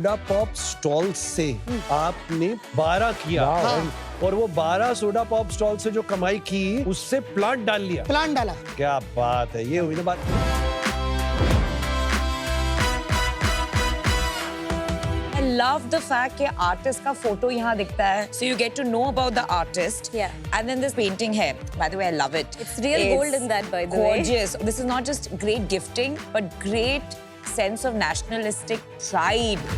Soda pop stall से आपने 12 किया और वो 12 सोडा पॉप स्टॉल से जो कमाई की उससे प्लांट डाल लिया। प्लांट डाला। क्या बात है, ये हुई ना बात। I love the fact कि आर्टिस्ट का फोटो यहाँ दिखता है, so you get to know about the artist. Yeah. And then this painting है, by the way, I love it. It's real gold in that, by the way. Gorgeous. This is not just great gifting, but great sense of nationalistic pride.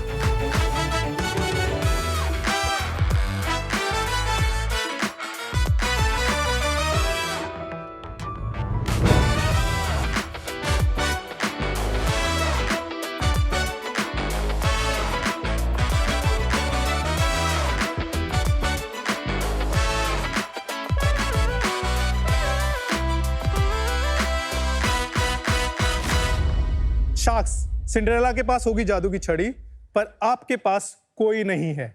Sharks, Cinderella के पास होगी जादू की छड़ी, पर आपके पास कोई नहीं है।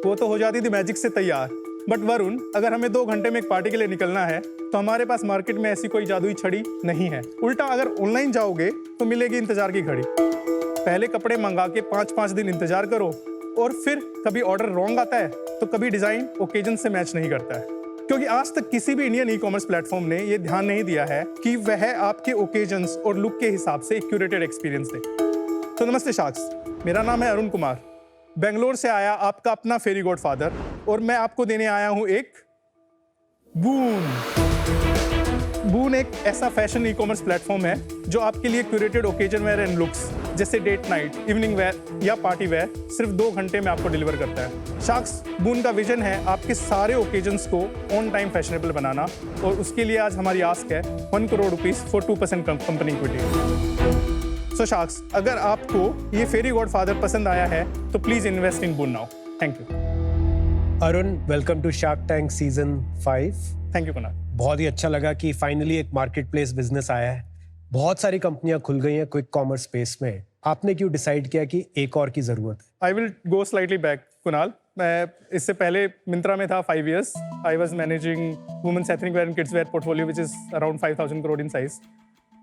वो तो हो जाती थी मैजिक से तैयार, बट वरुण, अगर हमें 2 घंटे में एक पार्टी के लिए निकलना है तो हमारे पास मार्केट में ऐसी कोई जादुई छड़ी नहीं है। उल्टा अगर ऑनलाइन जाओगे तो मिलेगी इंतजार की घड़ी। पहले कपड़े मंगा के 5-5 दिन इंतजार करो और फिर कभी ऑर्डर रॉन्ग आता है तो कभी डिजाइन ओकेजन से मैच नहीं करता है, क्योंकि आज तक किसी भी इंडियन ई कॉमर्स प्लेटफॉर्म ने ये ध्यान नहीं दिया है कि वह आपके ओकेजन्स और लुक के हिसाब से एक क्यूरेटेड एक्सपीरियंस दे। तो नमस्ते शार्क्स, मेरा नाम है अरुण कुमार, बेंगलोर से आया आपका अपना फेरी गॉड फादर, और मैं आपको देने आया हूं एक बून। बून एक ऐसा फैशन ई कॉमर्स प्लेटफॉर्म है जो आपके लिए curated occasion wear and looks जैसे डेट नाइट, इवनिंग वेयर या पार्टी वेयर सिर्फ 2 घंटे में आपको डिलीवर करता है। शार्क्स, बून का विजन है आपके सारे ओकेजन्स को ऑन टाइम फैशनेबल बनाना, और उसके लिए आज हमारी आस्क है 1 crore rupees for 2% company equity. So sharks, अगर आपको ये फेरी गॉड फादर पसंद आया है तो please invest in Boon now. Thank you. Arun, welcome to Shark Tank season 5। Thank you Kunal. बहुत ही अच्छा लगा कि फाइनली एक मार्केट प्लेस बिजनेस आया है। बहुत सारी कंपनियां खुल गई हैं क्विक कॉमर्स स्पेस में। आपने क्यों डिसाइड किया कि एक और की जरूरत है? I will go slightly back Kunal. मैं इससे पहले मिंत्रा में था 5 years। I was managing women's ethnic wear and kids wear portfolio which is around 5,000 crore in size.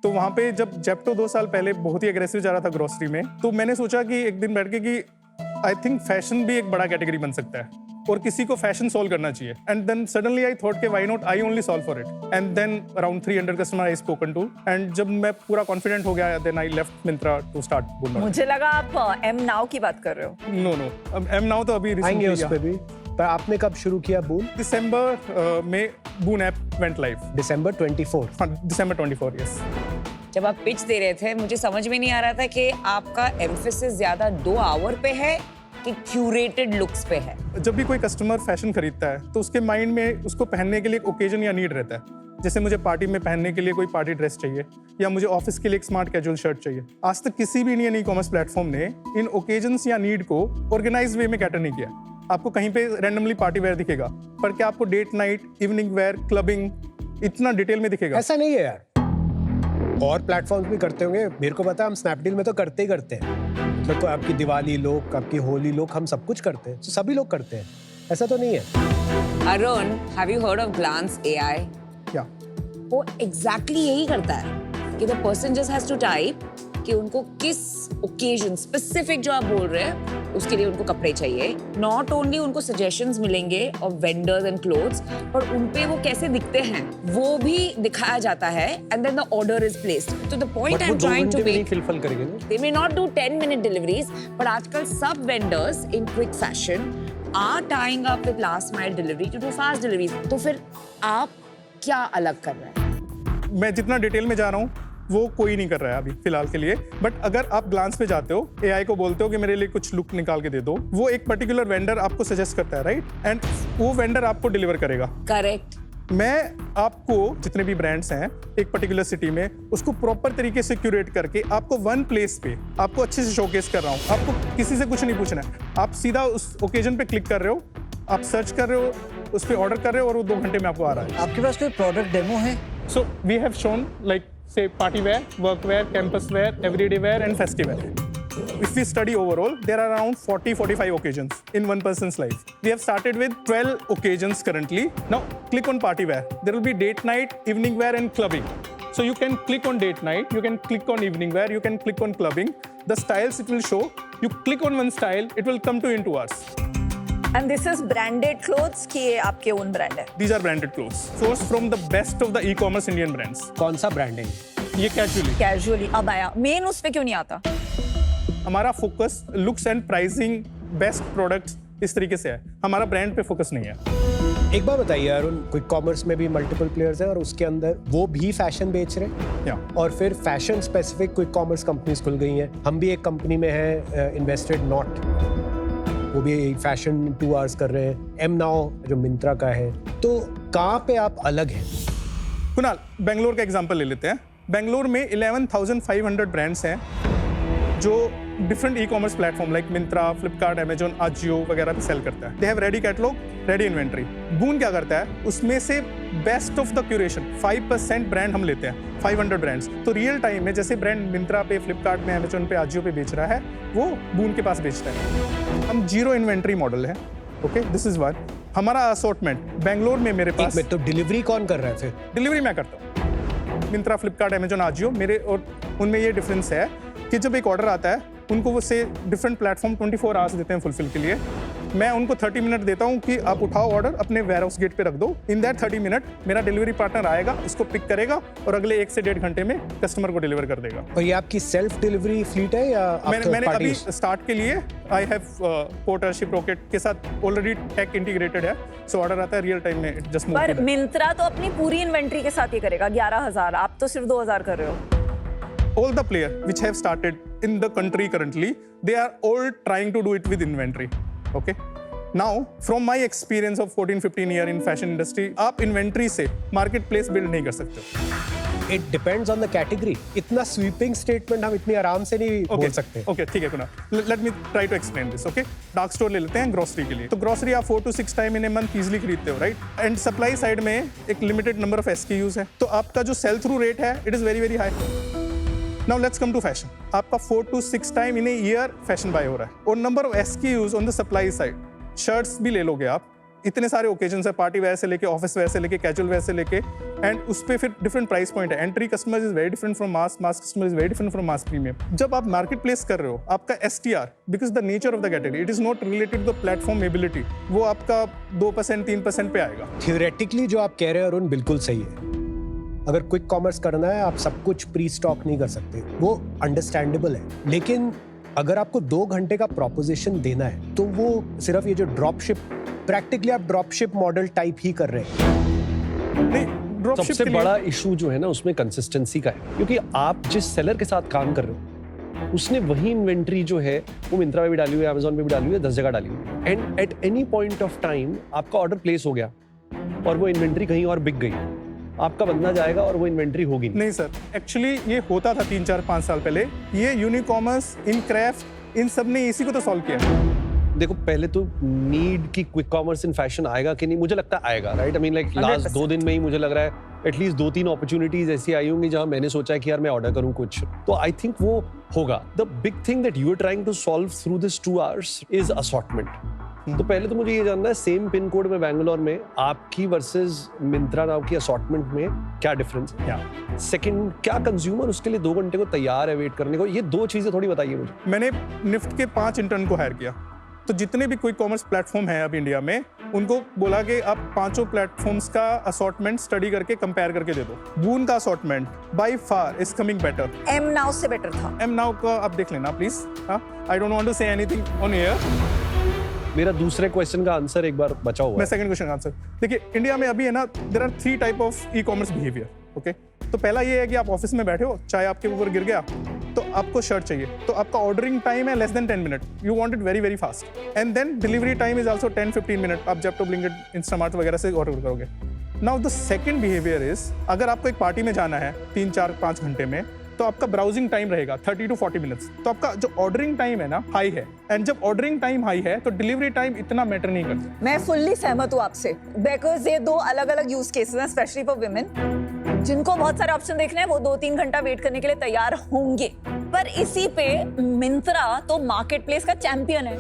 तो वहाँ पे जब जेप्टो 2 साल पहले बहुत ही एग्रेसिव जा रहा था ग्रोसरी में, तो मैंने सोचा कि एक दिन बैठ के कि आई थिंक फैशन भी एक बड़ा कैटेगरी बन सकता है और किसी को फैशन सॉल्व करना चाहिए। And then suddenly I thought के why not I only solve for it. And then around 300 customer I spoken to, and जब मैं पूरा कॉन्फिडेंट हो गया then I left Myntra to start Boon. मुझे लगा आप एम नाउ की बात कर रहे हो। नो, एम नाउ तो अभी आएंगे उस पे भी। पर आपने कब शुरू किया बून? दिसंबर में बून ऐप वेंट लाइव। दिसंबर 24। दिसंबर 24, यस। जब आप पिच दे रहे थे, मुझे समझ में नहीं आ रहा था कि आपका एम्फेसिस ज्यादा 2 आवर पे है कि क्यूरेटेड लुक्स पे है। जब भी कोई कस्टमर फैशन खरीदता है तो उसके माइंड में उसको पहनने के लिए एक ओकेजन या नीड रहता है। जैसे मुझे पार्टी में पहनने के लिए कोई पार्टी ड्रेस चाहिए, या मुझे ऑफिस के लिए एक स्मार्ट कैजुअल शर्ट चाहिए। आज तक किसी भी इंडियन ई कॉमर्स प्लेटफॉर्म ने इन ओकेजन्स या नीड को ऑर्गेनाइज वे में कैटर नहीं किया। आपको कहीं पे रैंडमली पार्टी वेयर दिखेगा, पर क्या आपको date night, evening wear, clubbing इतना डिटेल में दिखेगा? ऐसा नहीं है यार, और प्लेटफॉर्म्स भी करते होंगे। मेरे को पता है, हम स्नैपडील में तो करते ही करते हैं। मतलब तो आपकी दिवाली लुक, आपकी होली लुक, हम सब कुछ करते हैं। तो सभी लोग करते हैं, ऐसा तो नहीं है। Arun, have you heard of Glance AI? क्या वो एग्जैक्टली यही करता है कि the person just has to type कि उनको किस ओकेजन स्पेसिफिक जो आप बोल रहे हैं उसके लिए उनको कपड़े चाहिए। नॉट ओनली उनको सजेशंस मिलेंगे ऑफ वेंडर्स एंड क्लोथ्स, पर उनपे वो कैसे दिखते हैं वो भी दिखाया जाता है, and then the order is placed. तो the point I am trying to make, fulfil करेंगे ना, they may not do 10-minute deliveries, but आजकल सब vendors in quick fashion are tying up with last mile delivery to do fast deliveries. तो फिर आप क्या अलग कर रहे हैं? मैं जितना डिटेल में जा रहा हूँ वो कोई नहीं कर रहा है अभी फिलहाल के लिए। बट अगर आप ग्लांस पे जाते हो, AI को बोलते हो कि मेरे लिए कुछ लुक निकाल के दे दो, वो एक पर्टिकुलर वेंडर आपको सजेस्ट करता है, राइट? एंड वो वेंडर आपको डिलीवर करेगा। करेक्ट। मैं आपको जितने भी ब्रांड्स हैं एक पर्टिकुलर सिटी में, उसको प्रॉपर तरीके से क्यूरेट करके आपको वन प्लेस पे आपको अच्छे से शोकेस कर रहा हूँ। आपको किसी से कुछ नहीं पूछना है, आप सीधा उस ओकेजन पे क्लिक कर रहे हो, आप सर्च कर रहे हो, उस पर ऑर्डर कर रहे हो और वो 2 घंटे में आपको आ रहा है। आपके पास कोई प्रोडक्ट डेमो है? So we have shown like say party wear, work wear, campus wear, everyday wear and festive wear. If we study overall, there are around 40-45 occasions in one person's life. We have started with 12 occasions currently. Now click on party wear. There will be date night, evening wear and clubbing. So you can click on date night, you can click on evening wear, you can click on clubbing. the styles it will show, you click on one style, it will come to in 2 hours. And this is branded clothes कि ये आपके own brand है? These are branded clothes, sourced from the best of the e-commerce Indian brands. कौन सा brand है? ये casually. Casually अब आया, मेन उस पे क्यों नहीं आता? हमारा focus looks and pricing, best products इस तरीके से है, हमारा ब्रांड पे फोकस नहीं है। एक बार बताइए अरुण, क्विक कॉमर्स में भी मल्टीपल प्लेयर्स हैं और उसके अंदर वो भी फैशन बेच रहे हैं या और फिर fashion specific quick commerce companies खुल गई हैं। हम भी एक कंपनी में हैं, इन्वेस्टेड नॉट, वो भी फैशन 2 आवर्स कर रहे हैं। एम नाउ जो मिंत्रा का है, तो कहाँ पे आप अलग हैं? कुणाल, बेंगलोर का एग्जांपल ले लेते हैं। बेंगलोर में 11,500 ब्रांड्स हैं जो different e commerce platform like Myntra, Flipkart, Amazon, Ajio वगैरह पे सेल करता है। They have ready catalogue, ready inventory. Boon क्या करता है, उसमें से best of the curation 5% brand हम लेते हैं, 500 ब्रांड्स। तो रियल टाइम में जैसे ब्रांड मिंत्रा पे, फ्लिपकार्ट में, अमेजॉन पे, आजियो पे बेच रहा है, वो बून के पास बेचता है। हम जीरो इन्वेंट्री मॉडल है। Okay, this is one. हमारा असॉर्टमेंट बेंगलोर में मेरे पास, में तो डिलीवरी कौन कर रहा है फिर? डिलीवरी मैं करता हूँ। मिंत्रा, फ्लिपकार्ट, अमेजॉन, आजियो मेरे, और उनमें ये डिफरेंस है कि जब एक ऑर्डर आता है उनको वो से डिफरेंट प्लेटफॉर्म 24 आवर्स देते हैं फुलफिल के लिए। मैं उनको 30 मिनट देता हूँ कि आप उठाओ ऑर्डर, अपने वेयर हाउस गेट पे रख दो। इन दैट 30 मिनट मेरा डिलीवरी पार्टनर आएगा, इसको पिक करेगा और अगले 1 से 1.5 घंटे में कस्टमर को डिलीवर कर देगा। और ये आपकी सेल्फ डिलीवरी फ्लीट है या मैंने अभी स्टार्ट के लिए आई हैव पोर्टरशिप रॉकेट के साथ ऑलरेडी टेक इंटीग्रेटेड है, सो ऑर्डर आता है रियल टाइम में जस्ट मूव। पर मिंत्रा तो अपनी पूरी इन्वेंट्री के साथ ही करेगा 11,000, आप तो सिर्फ 2,000 कर रहे हो। All the players which have started in the country currently, they are all trying to do it with inventory. Okay. Now, from my experience of 14-15 year in fashion industry, आप inventory से marketplace build नहीं कर सकते। It depends on the category. इतना sweeping statement हम इतनी आराम से नहीं बोल सकते। Okay, ठीक है Kunal. Let me try to explain this. Okay. Dark store ले लेते हैं grocery के लिए। तो grocery आप 4 to 6 time in a month easily खरीदते हो, right? And supply side में एक limited number of SKUs है, तो आपका जो sell through rate है, it is very very high. Now let's come to fashion. आपका 4 to 6 time in a year fashion buy हो रहा है और number of SKUs on the supply side. Shirts भी ले लोगे आप, इतने सारे ओकेजन्स है, पार्टी वेयर से लेके, ऑफिस वेयर से लेके, कैजुअल वेयर से लेके, एंड उस पे फिर डिफरेंट प्राइस पॉइंट है। Entry customer is very different from mass, mass customer is very different from mass premium. जब आप मार्केट प्लेस कर रहे हो, आपका STR, because the nature of the category, it is not related to the platform ability, वो आपका 2%, 3% पे आएगा। थियोरेटिकली जो आप कह रहे हो अरुण बिल्कुल सही है। अगर क्विक कॉमर्स करना है, आप सब कुछ प्री स्टॉक नहीं कर सकते, वो अंडरस्टैंडेबल है। लेकिन अगर आपको 2 घंटे का प्रोपोजिशन देना है, तो वो सिर्फ ये जो ड्रॉपशिप, प्रैक्टिकली आप ड्रॉपशिप मॉडल टाइप ही कर रहे हैं। नहीं, ड्रॉपशिप सबसे बड़ा इशू जो है ना उसमें कंसिस्टेंसी का है, क्योंकि आप जिस सेलर के साथ काम कर रहे हो, उसने वही इन्वेंट्री जो है वो मिंत्रा पे भी डाली हुई है, अमेजोन पे भी डाली हुई है, 10 जगह डाली हुई है। And at any point of time आपका ऑर्डर प्लेस हो गया और वो इन्वेंट्री कहीं और बिक गई, आपका बंदा जाएगा और वो इन्वेंट्री होगी नहीं सर। एक्चुअली ये होता था 3, 4, 5 साल पहले। ये यूनिकॉमर्स, इन क्राफ्ट, इन सब ने इसी को तो सॉल्व किया। देखो, पहले तो नीड की क्विक कॉमर्स इन फैशन आएगा कि नहीं, मुझे लगता है आएगा, right? I mean like last 2 दिन में ही मुझे लग रहा है एटलीस्ट 2-3 अपॉर्चुनिटीज ऐसी आई होंगी जहां मैंने सोचा है कि यार मैं ऑर्डर करूं कुछ, तो आई थिंक वो होगा। The big thing that you are trying to solve through this 2 hours is assortment. तो पहले तो मुझे ये जानना है, सेम पिन कोड में बैंगलोर में आपकी वर्सेस मिंत्रा नाउ की असॉर्टमेंट में क्या डिफरेंस है? सेकंड, क्या कंज्यूमर उसके लिए 2 घंटे को तैयार है वेट करने को? ये 2 चीजें थोड़ी बताइए मुझे। मैंने निफ्ट के 5 इंटर्न को हायर किया, तो जितने भी क्विक कॉमर्स प्लेटफॉर्म है अब इंडिया में, उनको बोला कि आप 5 प्लेटफॉर्म्स का असॉर्टमेंट स्टडी करके कंपेयर करके दे दो। बून का assortment by far is coming better. M now से बेटर था। एम नाउ का आप देख लेना please. I don't want to say anything on air. मेरा दूसरे क्वेश्चन का आंसर एक बार बचा हुआ है। मैं सेकंड क्वेश्चन का आंसर, देखिए इंडिया में अभी है ना, there are 3 type of e commerce behaviour. Okay, तो पहला ये है कि आप ऑफिस में बैठे हो, चाय आपके ऊपर गिर गया, तो आपको शर्ट चाहिए, तो आपका ऑर्डरिंग टाइम है less than 10 minute, you want it very very fast, and then delivery time is also 10-15 minute, आप जेप्टो, ब्लिंकिट, इंस्टामार्ट वगैरह से ऑर्डर करोगे। Now the second behaviour is, अगर आपको एक पार्टी में जाना है 3, 4, 5 घंटे में, तो आपका ब्राउजिंग टाइम रहेगा 30 to 40 मिनट्स, तो आपका जो ऑर्डरिंग टाइम है ना हाई है, एंड जब ऑर्डरिंग टाइम हाई है तो डिलीवरी टाइम इतना मैटर नहीं करता। मैं फुल्ली सहमत हूँ आपसे, बिकॉज ये 2 अलग-अलग यूज केसेस हैं, स्पेशली फॉर वुमेन, जिनको बहुत सारे ऑप्शन देखने हैं, वो 2-3 घंटा वेट करने के लिए तैयार होंगे। पर इसी पे मिंत्रा तो मार्केट प्लेस का चैंपियन है।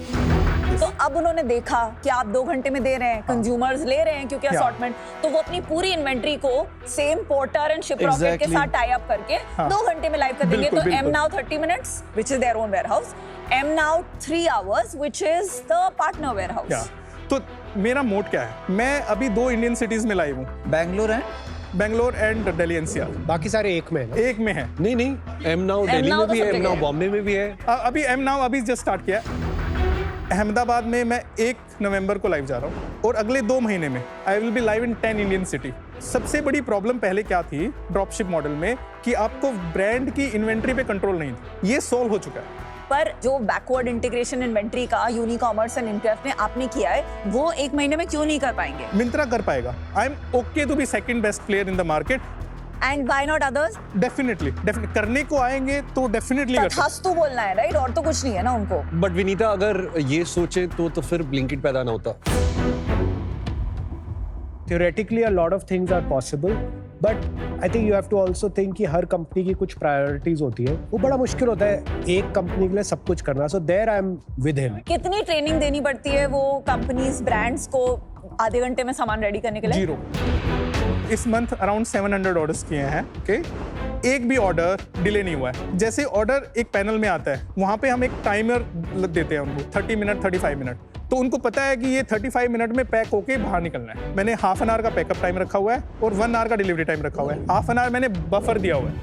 तो अब उन्होंने देखा कि आप 2 घंटे में दे रहे हैं, कंज्यूमर्स ले रहे हैं क्योंकि Yeah. असॉर्टमेंट, तो वो अपनी पूरी इन्वेंट्री को same porter and ship rocket के Exactly. साथ टाई अप करके हाँ. 2 घंटे में लाइव कर देंगे। बिल्कुल, तो एम बिल्कुल. Now 30 minutes, which is their own warehouse. M now 3 hours, which is the partner warehouse. क्या तो मेरा मोड क्या है? मैं अभी 2 इंडियन सिटीज में लाइव हूँ, बैंगलोर एंड दिल्ली एनसीआर, बाकी सारे एक में है ना? एक में है। नहीं एम नाउ दिल्ली now में तो भी सब है, एम जगह नाउ है। बॉम्बे में भी है। अभी एम नाउ अभी जस्ट स्टार्ट किया है। अहमदाबाद में मैं 1 नवंबर को लाइव जा रहा हूँ और अगले 2 महीने में I will be live in 10 Indian city. सबसे बड़ी प्रॉब्लम पहले क्या थी ड्रॉपशिप मॉडल में कि आपको ब्रांड की इन्वेंट्री पे कंट्रोल नहीं थी, ये सॉल्व हो चुका है। पर जो बैकवर्ड इंटीग्रेशन इन्वेंट्री का यूनिकॉमर्स एंड इंटरफ में आपने किया है, वो 1 महीने में क्यों नहीं कर पाएंगे? मिंत्रा कर पाएगा। I am okay to be second best player in the market. And why not others? Definitely करने को आएंगे तो डेफिनेटली कर सकते हैं। तथास्तु बोलना है, राइट? और तो कुछ नहीं है ना उनको। बट विनीता अगर ये सोचे तो फिर ब्लिंकिट पैदा ना होता। Theoretically, a lot of things are possible, but I think you have to also think कि हर कंपनी की कुछ प्रायोरिटीज होती है। वो बड़ा मुश्किल होता है एक कंपनी के लिए सब कुछ करना। So there I am with him. कितनी ट्रेनिंग देनी पड़ती है वो कंपनीज ब्रांड्स को आधे घंटे में सामान रेडी करने के लिए? 0। इस मंथ अराउंड 700 ऑर्डर्स किए हैं। ओके, एक भी ऑर्डर डिले नहीं हुआ है। जैसे ऑर्डर एक पैनल में आता है, वहां पे हम एक टाइमर देते हैं उनको 30 मिनट 35 मिनट, तो उनको पता है कि ये 35 मिनट में पैक होके बाहर निकलना है। मैंने हाफ एन आवर का पैकअप टाइम रखा हुआ है और 1 आवर का डिलीवरी टाइम रखा हुआ है। हाफ एन आवर मैंने बफर दिया हुआ है।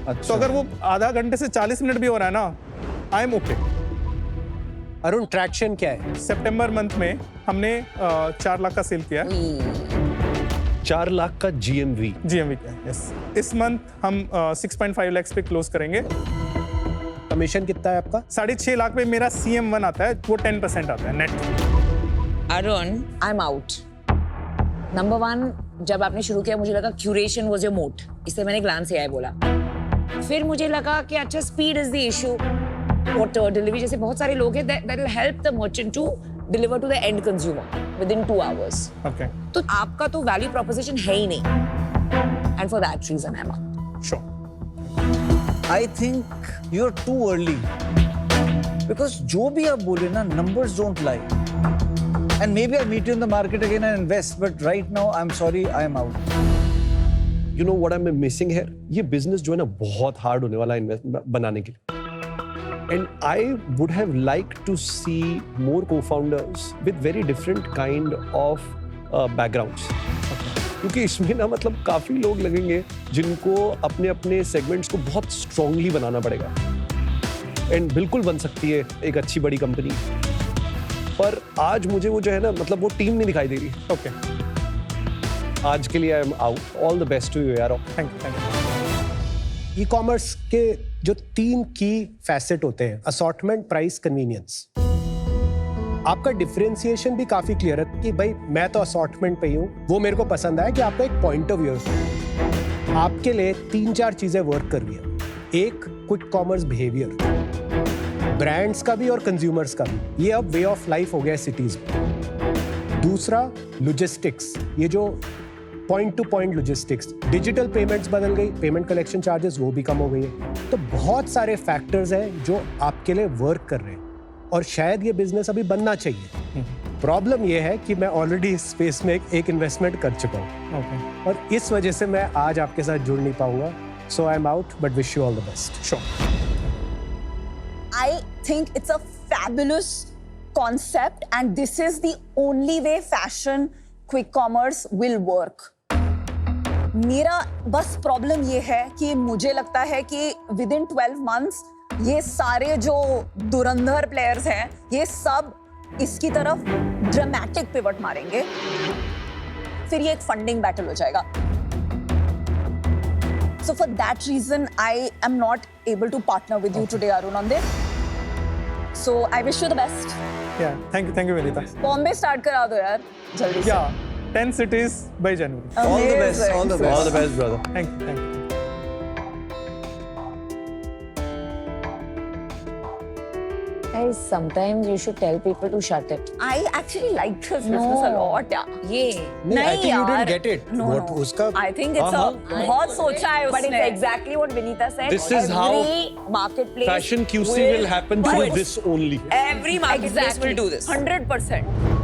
अच्छा। तो अगर वो आधा घंटे से 40 मिनट भी हो रहा है ना, आई एम ओके। अरुण, ट्रैक्शन क्या है? सितंबर मंथ में हमने 4 लाख का सेल किया है। 4 लाख का GMV। GMV क्या है? यस। इस मंथ हम 6.5 लाख पे क्लोज करेंगे। कमीशन कितना है आपका? 6.5 लाख पे मेरा CM1 आता है, वो 10% आता है net. Arun, I'm out. Number 1, जब आपने शुरू किया मुझे लगा क्यूरेशन वाज योर मोट, इसलिए मैंने ग्लांस AI बोला। फिर मुझे लगा कि अच्छा speed is the issue, order delivery जैसे बहुत सारे लोग हैं that will help the merchant to deliver to the end consumer within 2 hours. Okay, तो आपका तो वैल्यू प्रोपोजिशन है ही नहीं, and for that reason I'm out. Sure. I think you're too early because जो भी आप बोले ना, numbers don't lie. And maybe I'll meet you in the market again and invest, but right now I'm sorry, I am out. You know what I'm missing here? ये business जो है ना बहुत hard होने वाला है बनाने के लिए। And I would have liked to see more co-founders with very different kind of backgrounds. क्योंकि इसमें ना मतलब काफी लोग लगेंगे जिनको अपने अपने सेगमेंट्स को बहुत स्ट्रांगली बनाना पड़ेगा। एंड बिल्कुल बन सकती है एक अच्छी बड़ी कंपनी, पर आज मुझे वो जो है ना मतलब वो टीम नहीं दिखाई दे रही। ओके, आज के लिए I am out. All the best to you यार। Thank you. ई कॉमर्स के जो 3 की फैसेट होते हैं, असॉर्टमेंट, प्राइस, कन्वीनियंस। आपका डिफरेंशिएशन भी काफी क्लियर है कि भाई मैं तो असॉर्टमेंट पे ही हूँ, वो मेरे को पसंद आया कि आपका एक पॉइंट ऑफ व्यू है। आपके लिए 3-4 चीजें वर्क कर रही है। एक, क्विक कॉमर्स बिहेवियर, ब्रांड्स का भी और कंज्यूमर्स का भी। ये अब वे ऑफ लाइफ हो गया है सिटीज में। दूसरा, लॉजिस्टिक्स, ये जो point two point logistics, digital payments बदल गई, पेमेंट कलेक्शन चार्जेस वो भी कम हो गई है। तो बहुत सारे फैक्टर्स हैं जो आपके लिए वर्क कर रहे हैं और शायद ये बिजनेस अभी बनना चाहिए। प्रॉब्लम ये है कि मैं ऑलरेडी इस स्पेस में एक इन्वेस्टमेंट कर चुका हूँ ओके, और इस वजह से मैं आज आपके साथ जुड़ नहीं पाऊंगा। So I am out, but wish you all the best. Sure. I think it's a fabulous concept and this is the only way fashion quick commerce will work. मेरा बस प्रॉब्लम ये है कि मुझे लगता है कि within 12 months ये सारे जो धुरंधर प्लेयर्स हैं ये सब इसकी तरफ ड्रामेटिक पिवट मारेंगे, फिर ये एक फंडिंग बैटल हो जाएगा। So for that reason, I am not able to partner with you today, Arun, on this. So I wish you the best. या thank you Vinita. Bombay start करा दो यार जल्दी से। या 10 cities by January। All the best, Amazing. all the best. All the best brother. Thank you. I Guys, sometimes you should tell people to shut it. I actually like this business a lot. Yeah. ये नहीं, I think you यार. didn't get it. No, What no. उसका I think it's a बहुत सोचा है But it's उसने. exactly what Vinita said. This is how Every marketplace Fashion QC will happen through this only. Every marketplace will do this. 100%.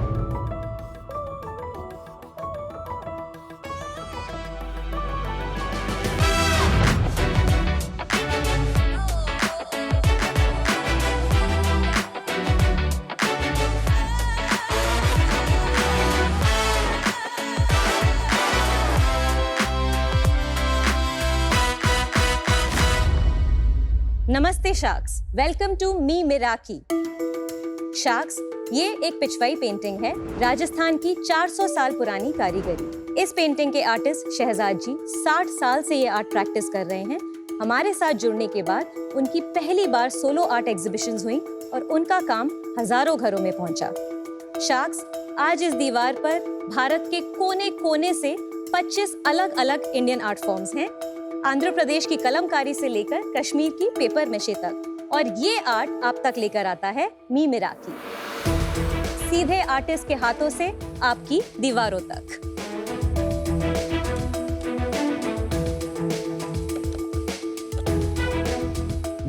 नमस्ते sharks, welcome to me Miraki. Sharks, ये एक Pichwai painting है, राजस्थान की 400 साल पुरानी कारीगरी। इस पेंटिंग के आर्टिस्ट शहजाद जी 60 साल से ये आर्ट प्रैक्टिस कर रहे हैं। हमारे साथ जुड़ने के बाद उनकी पहली बार सोलो आर्ट एग्जीबिशंस हुई और उनका काम हजारों घरों में पहुंचा। शार्क्स, आज इस दीवार पर भारत के कोने कोने से 25 अलग अलग इंडियन आर्ट फॉर्म्स हैं, आंध्र प्रदेश की कलमकारी से लेकर कश्मीर की पेपर मेशे तक, और ये आर्ट आप तक लेकर आता है मी मिराकी, सीधे आर्टिस्ट के हाथों से आपकी दीवारों तक।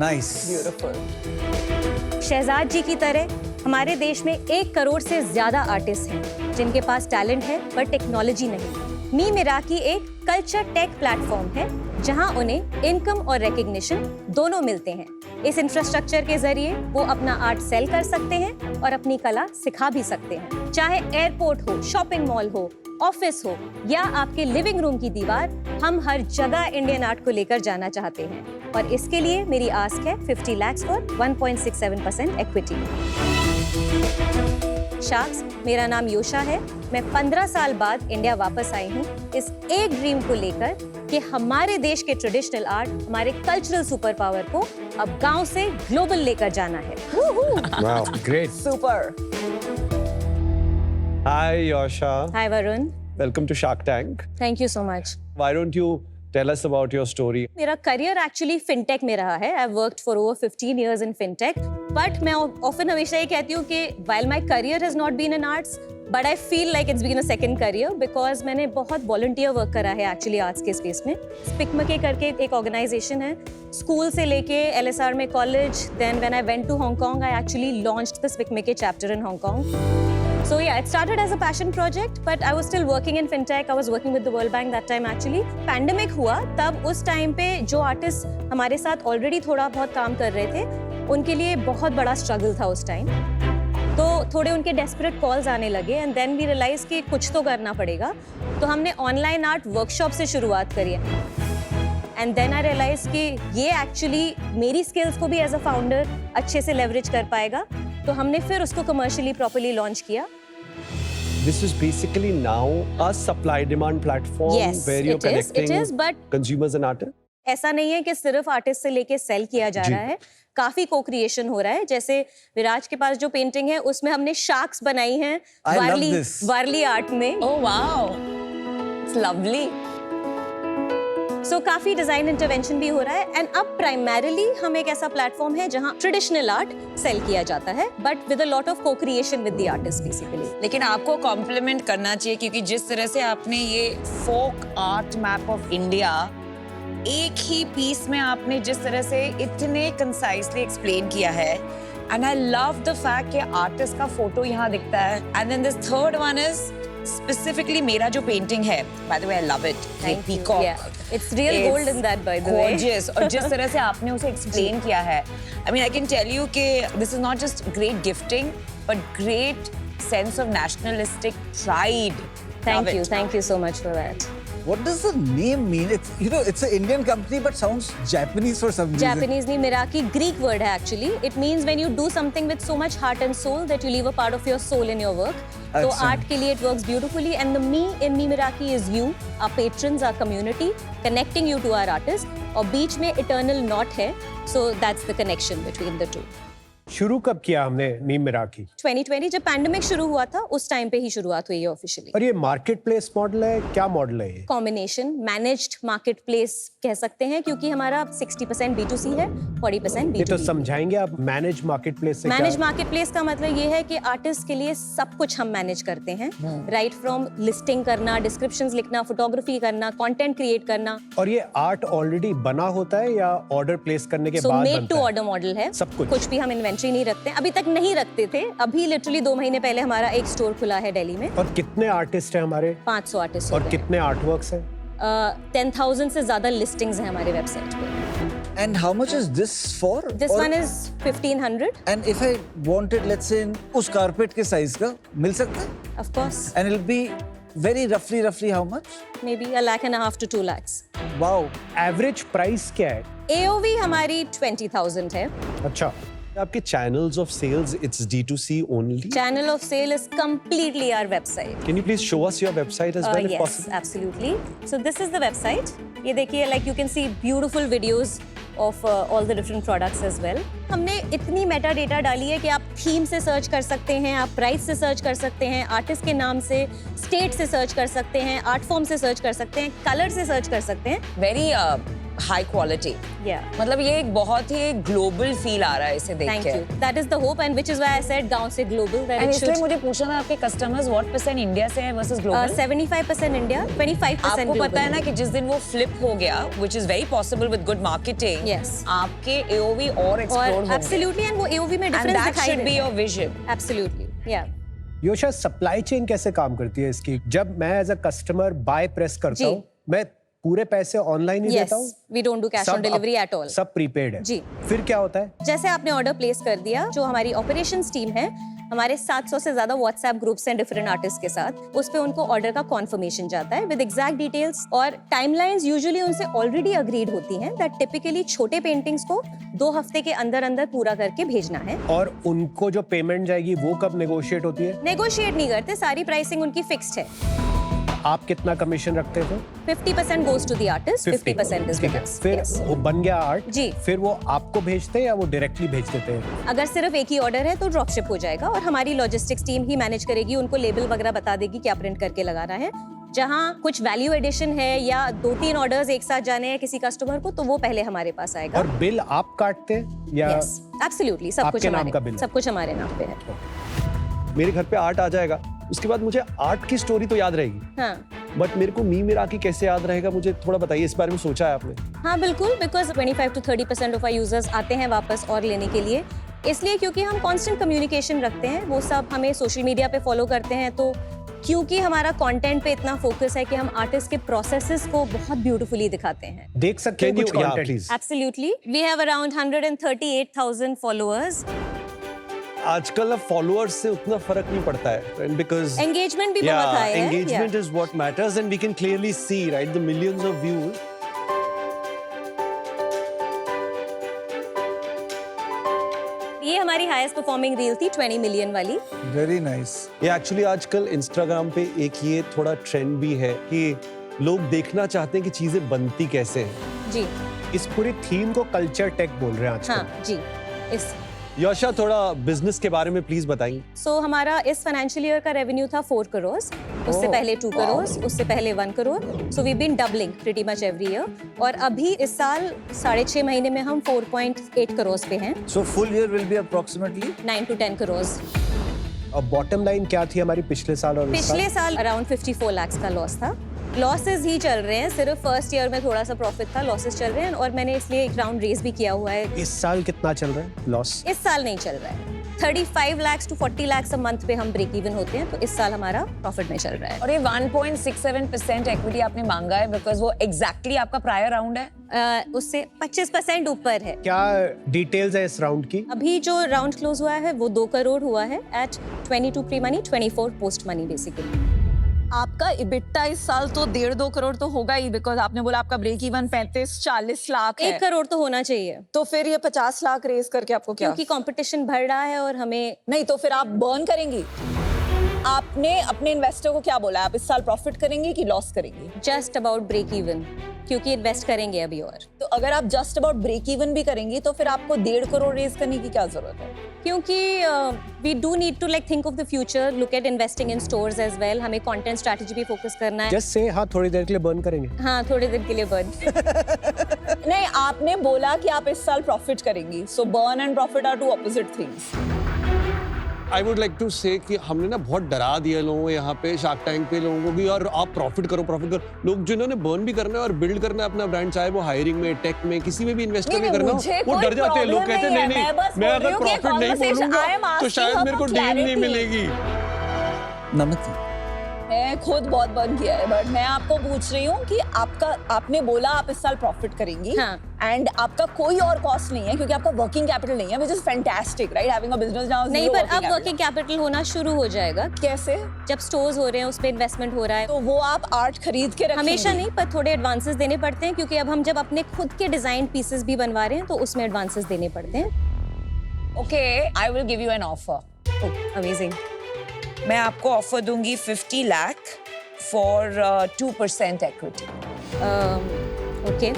Nice. शहजाद जी की तरह हमारे देश में 1 करोड़ से ज्यादा आर्टिस्ट हैं जिनके पास टैलेंट है पर टेक्नोलॉजी नहीं। मी मिराकी एक कल्चर टेक प्लेटफॉर्म है जहां उन्हें इनकम और रिकग्निशन दोनों मिलते हैं। इस इंफ्रास्ट्रक्चर के जरिए वो अपना आर्ट सेल कर सकते हैं और अपनी कला सिखा भी सकते हैं। चाहे एयरपोर्ट हो, शॉपिंग मॉल हो, ऑफिस हो या आपके लिविंग रूम की दीवार, हम हर जगह इंडियन आर्ट को लेकर जाना चाहते हैं और इसके लिए मेरी आस्क है 50 lakhs फॉर 1.67% इक्विटी। शार्क्स, मेरा नाम योशा है। मैं 15 साल बाद इंडिया वापस आई हूँ इस एक ड्रीम को लेकर कि हमारे देश के ट्रेडिशनल आर्ट, हमारे कल्चरल सुपर पावर को अब गांव से ग्लोबल लेकर जाना है। Wow, great. Super. Hi, Yosha. Hi Varun, Welcome to Shark Tank. thank you so much. Why don't you tell us about your story? मेरा करियर एक्चुअली फिनटेक में रहा है। I've worked for over 15 years in fintech. But मैं often हमेशा ये कहती हूँ कि while my career has not been in arts, but I feel like it's been a second career because मैंने बहुत volunteer work करा है एक्चुअली आर्ट्स के स्पेस में। स्पिकमके करके एक ऑर्गेनाइजेशन है, स्कूल से लेके LSR में college, then when I went to Hong Kong, I actually launched the Spikmake chapter in Hong Kong. So yeah, it started as a passion project, but I was still working in fintech. I was working with the World Bank that time actually. Pandemic हुआ, तब उस time पे जो artist हमारे साथ already थोड़ा बहुत काम कर रहे थे, उनके लिए बहुत बड़ा स्ट्रगल था उस टाइम। तो थोड़े उनके डेस्परेट कॉल्स आने लगे एंड देन वी रियलाइज कि कुछ तो करना पड़ेगा। तो हमने ऑनलाइन आर्ट वर्कशॉप से शुरुआत करी है एंड देन आई रियलाइज कि ये एक्चुअली मेरी स्किल्स को भी एज अ फाउंडर अच्छे से लेवरेज कर पाएगा। तो हमने फिर उसको कमर्शियली प्रॉपर्ली लॉन्च किया। This is basically now a supply-demand platform Yes, where you're connecting it is, but consumers and artists. ऐसा नहीं है कि सिर्फ आर्टिस्ट से लेके सेल किया जा रहा है, काफी को क्रिएशन हो रहा है। जैसे विराज के पास जो पेंटिंग है उसमें हमने शार्क्स बनाई हैं I love Warli this. Warli art में। Oh wow, it's lovely. सो काफी डिजाइन इंटरवेंशन भी हो रहा है एंड अब प्राइमरीली हम एक ऐसा प्लेटफॉर्म है जहां ट्रेडिशनल आर्ट सेल किया जाता है but with a lot of co creation with the artist basically. लेकिन आपको कॉम्प्लीमेंट करना चाहिए क्योंकि जिस तरह से आपने ये folk art map of India एक ही पीस में आपने जिस तरह से इतने कंसाइसली एक्सप्लेन किया है, and I love the fact कि आर्टिस्ट का फोटो यहाँ दिखता है। And then this third one is specifically मेरा जो पेंटिंग है, by the way I love it, peacock, it's real gold in that by the way. gorgeous और जिस तरह से आपने उसे एक्सप्लेन किया है, I mean I can tell you कि this is not just great gifting but great sense of nationalistic pride. Thank you so much for that. What does the name mean? It's, you know, it's an Indian company but sounds Japanese for some reason. Japanese नहीं, Miraki Greek word है actually. It means when you do something with so much heart and soul that you leave a part of your soul in your work. तो अच्छा। art के लिए it works beautifully and the me in Me Miraki is you, our patrons, our community, connecting you to our artists. और बीच में eternal knot है, so that's the connection between the two. शुरू कब किया हमने नीम मिराकी? 2020 जब पैंडेमिक शुरू हुआ था उस टाइम पे ही शुरुआत हुई है ऑफिशियली। और ये मार्केट प्लेस मॉडल है, क्या मॉडल है ये? कॉम्बिनेशन मैनेज्ड मार्केट प्लेस कह सकते हैं, क्योंकि हमारा 60% B2C है, 40% ये तो B2B। समझाएंगे आप मैनेज मार्केट प्लेस से? मैनेज मार्केट प्लेस का मतलब ये है कि आर्टिस्ट के लिए सब कुछ हम मैनेज करते हैं, राइट फ्रॉम लिस्टिंग करना, डिस्क्रिप्शंस लिखना, फोटोग्राफी करना, कंटेंट क्रिएट करना। और ये आर्ट ऑलरेडी बना होता है या ऑर्डर प्लेस करने के सो बाद मेड बनता टू है? ऑर्डर मॉडल है, सब कुछ? कुछ भी हम इन्वेंट्री नहीं रखते, अभी तक नहीं रखते थे, अभी लिटरली 2 महीने पहले हमारा एक स्टोर खुला है दिल्ली में। और कितने आर्टिस्ट हैं हमारे? 500 आर्टिस्ट और कितने आर्टवर्क्स हैं? 10,000 से ज्यादा लिस्टिंग्स हैं हमारे वेबसाइट पे। And how much is this for? This Or- one is 1500 And if I wanted, let's say, उस कारपेट के साइज का मिल सकता है? Of course, And it'll be very roughly how much? Maybe 1.5 to 2 lakhs। Wow. Average price क्या है? AOV हमारी 20,000 है। अच्छा, आपके channels of sales it's D2C ओनली? Channel of sale is completely our website. Can you please show us your website as well if Yes, possible? absolutely. So this is the website. ये देखिए, like you can see beautiful videos of all the different products as well. हमने इतनी Meta data डाली है कि आप theme से search कर सकते हैं, आप प्राइस से सर्च कर सकते हैं, आर्टिस्ट के नाम से, स्टेट से सर्च कर सकते हैं, आर्ट फॉर्म से सर्च कर सकते हैं, कलर से सर्च कर सकते हैं। Very high quality, Yeah. मतलब ये एक बहुत ही ग्लोबल फील आ रहा है इसे देख Thank के। you. That is the hope, and which is why I said गांव से global. That एंड it इसलिए should. मुझे पूछना था आपके कस्टमर्स व्हाट परसेंट इंडिया से है वर्सेस ग्लोबल? 75% इंडिया, 25% आपको global. पता है ना कि जिस दिन वो फ्लिप हो गया, which is very possible with good marketing, Yes. आपके AOV और एक्सप्लोड और होंगे। absolutely, and वो AOV में And difference that दिखाई should be देता your है। vision. Absolutely, yeah. योशा सप्लाई चेन कैसे काम करती है इसकी? जब मैं as a customer buy press करता जी। हूँ, मैं पूरे पैसे ऑनलाइन ही Yes, देता हूँ? we don't do cash सब on delivery at all. सब प्रीपेड है? जी। फिर क्या होता है? जैसे आपने ऑर्डर प्लेस कर दिया, जो हमारी ऑपरेशंस टीम है, हमारे 700 से ज्यादा व्हाट्सएप ग्रुप्स हैं डिफरेंट आर्टिस्ट के साथ, उस पे उनको ऑर्डर का कॉन्फर्मेशन जाता है विद एग्जैक्ट डिटेल्स, और टाइमलाइंस यूजुअली उनसे ऑलरेडी अग्रीड होती हैं दैट टिपिकली छोटे पेंटिंग्स को 2 हफ्ते के अंदर अंदर पूरा करके भेजना है। और उनको जो पेमेंट जाएगी वो कब नेगोशिएट होती है? नेगोशिएट नहीं करते, सारी प्राइसिंग उनकी फिक्स्ड है। आप कितना कमीशन रखते हो? 50% goes to the artist, 50% is ठीक with है। us. फिर Yes. वो बन गया आर्ट, जी। फिर वो आपको भेजते हैं या वो डायरेक्टली भेज देते हैं? अगर सिर्फ एक ही ऑर्डर है तो ड्रॉप शिप हो जाएगा, और हमारी लॉजिस्टिक्स टीम ही मैनेज करेगी, उनको लेबल वगैरह बता देगी क्या प्रिंट करके लगाना है। जहाँ कुछ वैल्यू एडिशन है या 2-3 ऑर्डर्स एक साथ जाने हैं किसी कस्टमर को, तो वो पहले हमारे पास आएगा। और बिल आप काटते हैं या? यस, एब्सोल्युटली, सब कुछ आपके नाम का बिल है? सब कुछ हमारे नाम पे है। मेरे घर पे आर्ट आ जाएगा, उसके बाद मुझे आर्ट की स्टोरी तो याद रहेगी, हाँ बट मेरे को मी मिराकी कैसे याद रहेगा, मुझे थोड़ा बताइए, इस बारे में सोचा है आपने? हाँ बिल्कुल, because 25 to 30% of our users आते हैं वापस और लेने के लिए, इसलिए क्योंकि हम कांस्टेंट कम्युनिकेशन रखते हैं, वो सब हमें सोशल मीडिया पे फॉलो करते हैं, तो क्योंकि हमारा कंटेंट पे इतना फोकस है कि हम आर्टिस्ट के प्रोसेसेस को बहुत ब्यूटीफुली दिखाते हैं। देख सकते हैं Can कुछ you, yeah, content? please. Absolutely, we have around 138,000 followers. आजकल अब फॉलोअर्स से उतना फर्क नहीं पड़ता है, बिकॉज Engagement भी बहुत high है। engagement Yeah. is what matters, and we can clearly see, right, the millions of views. ये हमारी हाईएस्ट परफॉर्मिंग रील थी 20 मिलियन वाली। Very nice. ये एक्चुअली आजकल इंस्टाग्राम पे एक ये थोड़ा ट्रेंड भी है कि लोग देखना चाहते हैं कि चीजें बनती कैसे हैं। जी इस पूरी थीम को कल्चर टेक बोल रहे हैं आजकल। हाँ जी, इस यशा थोड़ा बिजनेस के बारे में प्लीज बताइए। सो हमारा इस फाइनेंशियल ईयर का रेवेन्यू था 4 करोड़, उससे पहले 2 करोड़, उससे पहले 1 crore, so we been doubling pretty much every year, और अभी इस साल 6.5 महीने में हम 4.8 करोड़ पे हैं। So full year will be approximately? 9 to 10 crore. और बॉटम लाइन क्या थी हमारी पिछले साल और इस साल? पिछले साल अराउंड 54 लाख का लॉस था। लॉसेस ही चल रहे हैं, सिर्फ फर्स्ट ईयर में थोड़ा सा प्रॉफिट था, लॉसेस चल रहे हैं, और मैंने इसलिए एक राउंड रेस भी किया हुआ है। इस साल कितना चल रहा है लॉस? इस साल नहीं चल रहा है, 35 lakh to 40 lakh a month पे हम ब्रेक इवन होते हैं, तो इस साल हमारा प्रॉफिट में चल रहा है। और ये 1.67% इक्विटी आपने मांगा है बिकॉज वो एग्जैक्टली आपका प्रायर राउंड है। उससे 25% ऊपर है। क्या डिटेल्स है इस राउंड की? अभी जो राउंड क्लोज हुआ है वो 2 करोड़ हुआ है at 22 pre money, 24 post money basically. आपका इबिट्टा इस साल तो 1.5-2 करोड़ तो होगा ही, बिकॉज आपने बोला आपका ब्रेक इवन 35-40 लाख है। 1 करोड़ तो होना चाहिए, तो फिर ये 50 लाख रेस करके आपको क्या? क्योंकि कंपटीशन बढ़ रहा है और हमें नहीं तो फिर आप बर्न करेंगी। आपने अपने इन्वेस्टर को क्या बोला? आप इस साल प्रॉफिट करेंगे कि लॉस करेंगे? जस्ट अबाउट ब्रेक इवन, क्योंकि इन्वेस्ट करेंगे अभी और। तो अगर आप जस्ट अबाउट ब्रेक इवन भी करेंगी तो फिर आपको 1.5 करोड़ रेज करने की क्या जरूरत है? क्योंकि we do need to like think of the future, look at investing in stores as well. हमें कंटेंट स्ट्रैटेजी पे फोकस करना है। जस्ट से हाँ थोड़ी देर के लिए बर्न करेंगे। हाँ, थोड़ी देर के लिए बर्न। नहीं, आपने बोला कि आप इस साल प्रॉफिट करेंगी, so burn and profit are two opposite things. I would like to say कि हमने ना बहुत डरा दिया लोगों को यहाँ पे शार्क टैंक पे लोगों को कि यार आप प्रॉफिट करो। लोग जिन्होंने बर्न भी करना है और बिल्ड करना है अपना ब्रांड, चाहे वो हायरिंग में, टेक में, किसी में भी इन्वेस्ट करने करना हो, वो डर जाते हैं। लोग कहते हैं नहीं मैं अगर प्रॉफिट नहीं बोलूंगा तो शायद मेरे को डील नहीं मिलेगी। नमित, मैं खुद बहुत बर्न किया है, बट मैं आपको पूछ रही हूँ कि आपने बोला आप इस साल प्रॉफिट करेंगी, एंड आपका कोई और कॉस्ट नहीं है क्योंकि आपका वर्किंग कैपिटल नहीं है, which is fantastic, right? Having a business now. नहीं, पर अब वर्किंग कैपिटल होना शुरू हो जाएगा। कैसे? जब स्टोर्स हो रहे हैं, उस पे इन्वेस्टमेंट हो रहा है। तो वो आप आर्ट खरीद के रखेंगे? हमेशा नहीं, पर थोड़े एडवांसेस देने पड़ते हैं, क्योंकि अब हम जब अपने खुद के डिजाइन पीसेस भी बनवा रहे हैं तो उसमें एडवांसेस देने पड़ते हैं। Okay, I will give you an offer. Amazing. मैं आपको ऑफर दूंगी 50 लाख फॉर 2% इक्विटी। ओके,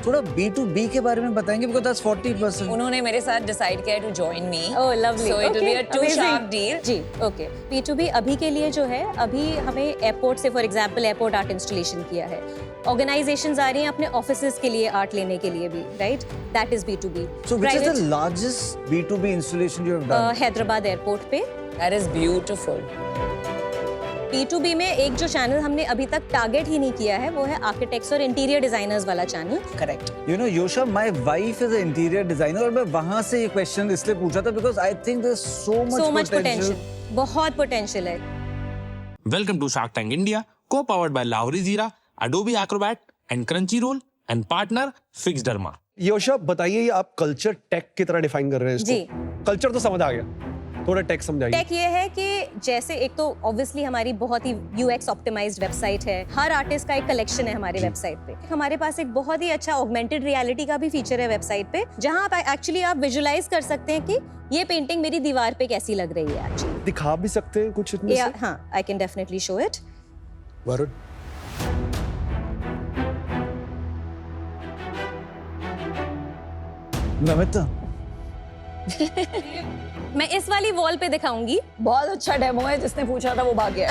थोड़ा B2B के बारे में बताएंगे, बिकॉज़ दैट्स 40%। उन्होंने मेरे साथ डिसाइड किया to join me. Oh lovely. So it will be a two shark deal. जी, ओके। B2B अभी के लिए जो है, अभी हमें एयरपोर्ट से, for example airport art installation किया है। ऑर्गेनाइजेशंस आ रही हैं अपने ऑफिसेज के लिए आर्ट लेने के लिए भी, right? That is B2B। So which is the largest B2B installation you have done? Hyderabad airport पे। That is beautiful. B2B में एक जो चैनल हमने अभी तक टारगेट ही नहीं किया है, वो है आर्किटेक्ट्स और इंटीरियर डिजाइनर्स वाला channel. Correct. You know, Yosha, my wife is an interior designer, और मैं वहाँ से ये क्वेश्चन इसलिए पूछा था because I think there's so much potential. बहुत पोटेंशियल है। Welcome to Shark Tank India, co-powered by Lahori Zira, Adobe Acrobat and Crunchyroll, and partner Fix Derma. योशा बताइए, ये आप कल्चर टेक की तरह डिफाइन कर रहे हैं इसको? जी। कल्चर तो समझ आ गया, थोड़ा टेक समझाइए। टेक ये है कि जैसे एक तो ऑब्वियसली हमारी बहुत ही UX ऑप्टिमाइज्ड वेबसाइट है। हर आर्टिस्ट का एक कलेक्शन है हमारी वेबसाइट पे। हमारे पास एक बहुत ही अच्छा ऑगमेंटेड रियलिटी का भी फीचर है वेबसाइट पे, जहां आप एक्चुअली आप विजुअलाइज कर सकते हैं कि ये पेंटिंग मेरी दीवार पे कैसी लग रही है एक्चुअली। दिखा भी सकते हैं कुछ इतने से? हाँ, I can definitely show it. Varun, Namit, मैं इस वाली वॉल पे दिखाऊंगी। बहुत अच्छा डेमो है, जिसने पूछा था वो भाग गया।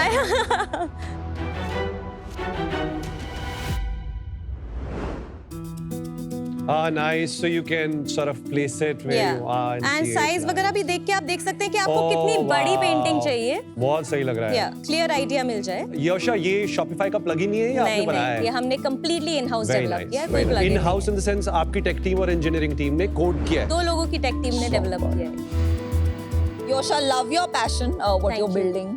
Nice. So you can sort of place it where you are and and see it. Size वगैरह भी देख के आप देख सकते हैं कि आपको कितनी Oh, बड़ी wow. पेंटिंग चाहिए। बहुत सही लग रहा है। या क्लियर आइडिया मिल जाए। योशा, ये Shopify का प्लगइन ही है या आपने नहीं बनाया नहीं, है? ये हमने completely in house Very develop nice, किया है, very कोई nice. Plugin In house in the sense आपकी टेक टीम और इंजीनियरिंग टीम ने कोड किया है। 2 लोगों की टेक टीम ने डेवलप किया है। Yosha, love your passion, what Thank you're you. building.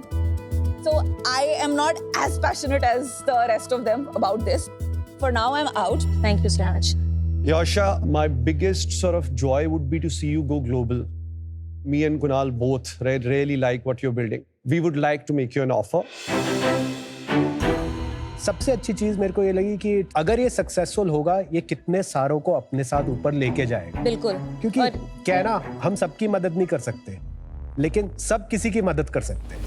So I am not as passionate as the rest of them about this. For now, I'm out. Thank you so much. Yosha, my biggest sort of joy would be to see you go global. Me and Kunal both really like what you're building. We would like to make you an offer. सबसे अच्छी चीज मेरे को ये लगी कि अगर ये सक्सेसफुल होगा, ये कितने सारों को अपने साथ ऊपर लेके जाएगा। बिल्कुल। क्योंकि और क्या है ना, हम सबकी मदद नहीं कर सकते, लेकिन सब किसी की मदद कर सकते हैं।